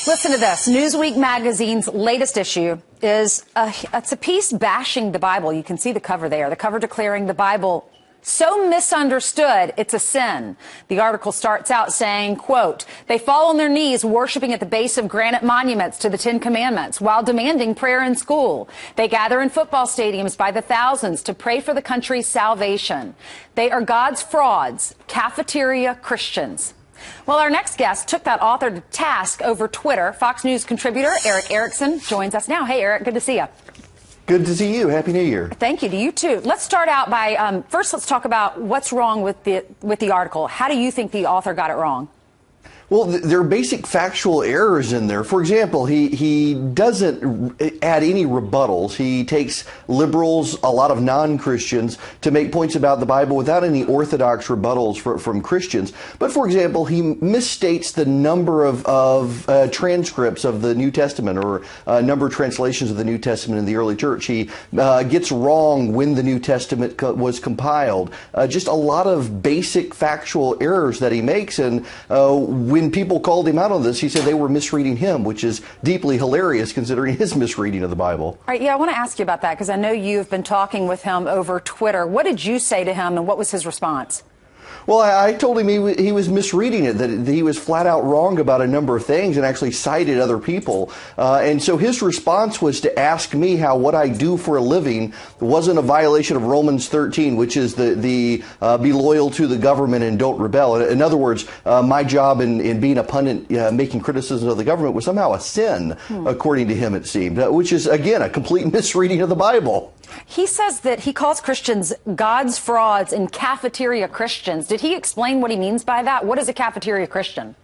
Listen to this. Newsweek magazine's latest issue is it's a piece bashing the Bible. You can see the cover there. The cover declaring the Bible so misunderstood, it's a sin. The article starts out saying, quote, they fall on their knees worshiping at the base of granite monuments to the Ten Commandments while demanding prayer in school. They gather in football stadiums by the thousands to pray for the country's salvation. They are God's frauds, cafeteria Christians. Well, our next guest took that author to task over Twitter. Fox News contributor Eric Erickson joins us now. Hey, Eric, good to see you. Good to see you. Happy New Year. Thank you. To you, too. Let's start out by, first, let's talk about what's wrong with the article. How do you think the author got it wrong? Well, there are basic factual errors in there. For example, he doesn't add any rebuttals. He takes liberals, a lot of non-Christians, to make points about the Bible without any orthodox rebuttals from Christians. But, for example, he misstates the number of transcripts of the New Testament or number of translations of the New Testament in the early church. He gets wrong when the New Testament was compiled. Just a lot of basic factual errors that he makes, and when people called him out on this, he said they were misreading him, which is deeply hilarious considering his misreading of the Bible. All right, yeah, I want to ask you about that because I know you've been talking with him over Twitter. What did you say to him and what was his response? Well, I told him he was misreading it, that he was flat out wrong about a number of things and actually cited other people. And so his response was to ask me how what I do for a living wasn't a violation of Romans 13, which is the be loyal to the government and don't rebel. In other words, my job in being a pundit making criticisms of the government was somehow a sin, according to him, it seemed, which is, again, a complete misreading of the Bible. He says that he calls Christians God's frauds and cafeteria Christians. Did he explain what he means by that? What is a cafeteria Christian?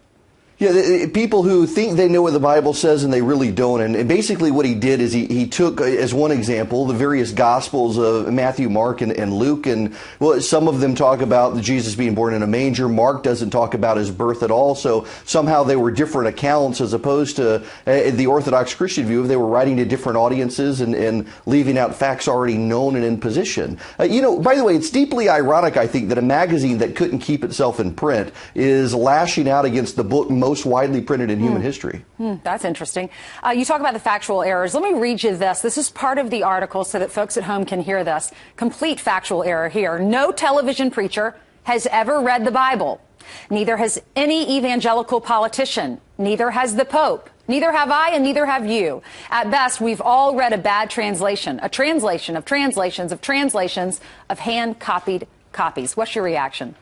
Yeah, people who think they know what the Bible says and they really don't. And basically what he did is he took, as one example, the various Gospels of Matthew, Mark, and Luke. And well, some of them talk about Jesus being born in a manger. Mark doesn't talk about his birth at all. So somehow they were different accounts as opposed to the Orthodox Christian view. They were writing to different audiences and leaving out facts already known and in position. You know, by the way, it's deeply ironic, I think, that a magazine that couldn't keep itself in print is lashing out against the book most widely printed in human history. That's interesting. You talk about the factual errors. Let me read you this. This is part of the article so that folks at home can hear this. Complete factual error here. No television preacher has ever read the Bible. Neither has any evangelical politician. Neither has the Pope. Neither have I, and neither have you. At best, we've all read a bad translation, a translation of translations of translations of hand-copied copies. What's your reaction?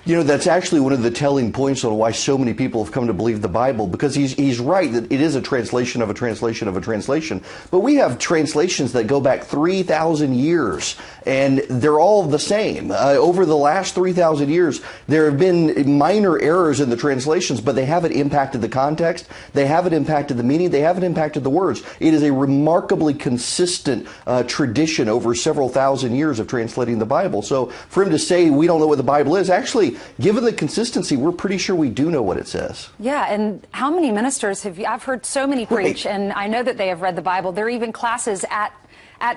You know, that's actually one of the telling points on why so many people have come to believe the Bible, because he's right that it is a translation of a translation of a translation. But we have translations that go back 3,000 years, and they're all the same. Over the last 3,000 years, there have been minor errors in the translations, but they haven't impacted the context, they haven't impacted the meaning, they haven't impacted the words. It is a remarkably consistent tradition over several thousand years of translating the Bible. So for him to say we don't know what the Bible is, actually, given the consistency, we're pretty sure we do know what it says. Yeah, and how many ministers have you, I've heard so many preach, Right. and I know that they have read the Bible. There are even classes at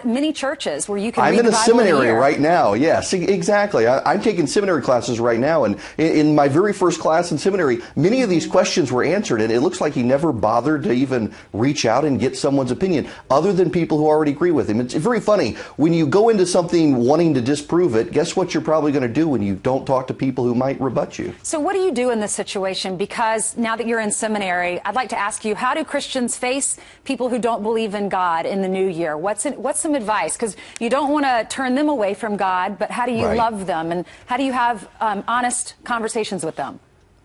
many churches where you can I'm read in the a Bible seminary in a year. right now. Yes, exactly. I'm taking seminary classes right now, and in my very first class in seminary, many of these questions were answered, and it looks like he never bothered to even reach out and get someone's opinion, other than people who already agree with him. It's very funny. When you go into something wanting to disprove it, guess what you're probably going to do when you don't talk to people who might rebut you? So what do you do in this situation? Because now that you're in seminary, I'd like to ask you, how do Christians face people who don't believe in God in the new year? What's some advice? Because you don't want to turn them away from God, but how do you love them? And how do you have honest conversations with them?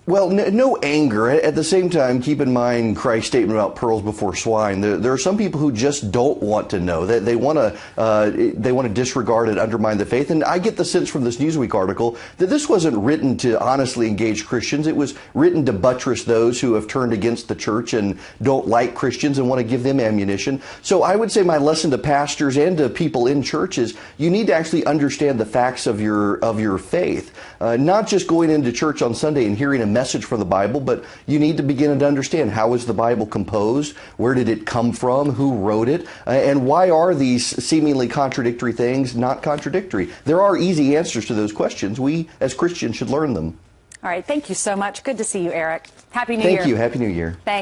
Well, no anger. At the same time, keep in mind Christ's statement about pearls before swine. There are some people who just don't want to know. They want to disregard and undermine the faith. And I get the sense from this Newsweek article that this wasn't written to honestly engage Christians. It was written to buttress those who have turned against the church and don't like Christians and want to give them ammunition. So I would say my lesson to pastors and to people in churches, you need to actually understand the facts of your faith. Not just going into church on Sunday and hearing a message from the Bible, but you need to begin to understand, how is the Bible composed? Where did it come from? Who wrote it? And why are these seemingly contradictory things not contradictory? There are easy answers to those questions. We, as Christians, should learn them. All right. Thank you so much. Good to see you, Eric. Happy New Year. Thank you. Happy New Year. Thanks.